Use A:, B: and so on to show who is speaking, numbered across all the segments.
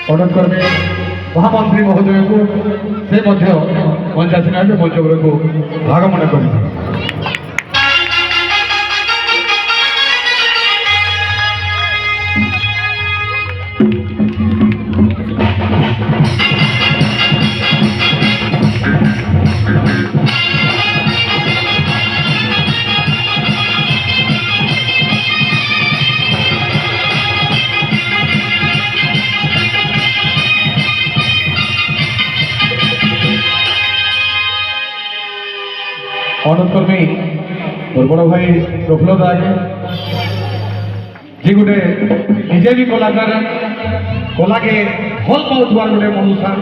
A: अनुरोध करबे महामंत्री महोदय को से मंचासीन मंच को भागमन कर अनुरोध करमी मोर बड़ भाई प्रफुल्ल दास जी गोटे निजे भी कलाकार कला के भल पाउथवार गोटे मनुष्य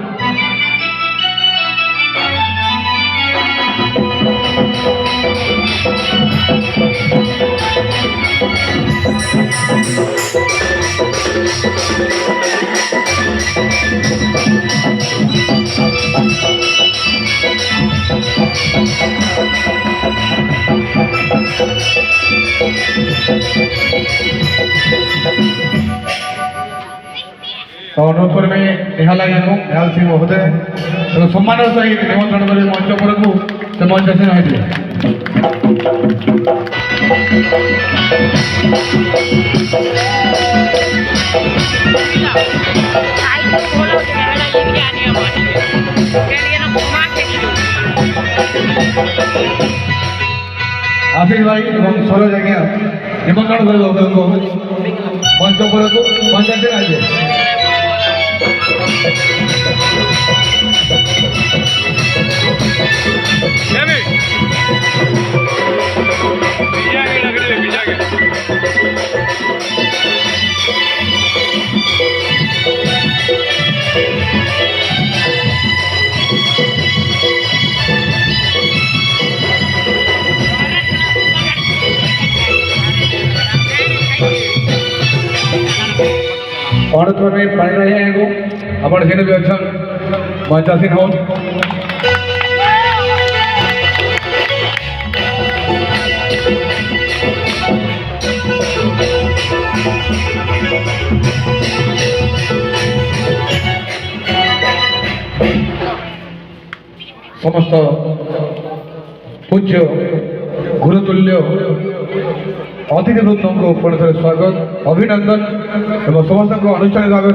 A: तो अनुरोध करबे निहाल सिंह महोदय सम्मान सहित निमंत्रण कर मंच पर को से मंचासीन आशीष भाई और सरोज आज्ञा निमंत्रण कर मंच पर को मंचासीन आए अनुरोध में पाई रहे हैं अपन भी अच्छा मंचासीन हो समस्त पूज्य गुरुतुल्य अतिथि वृंद को पुनः स्वागत अभिनंदन एवं समस्त अनुष्ठानिक भाव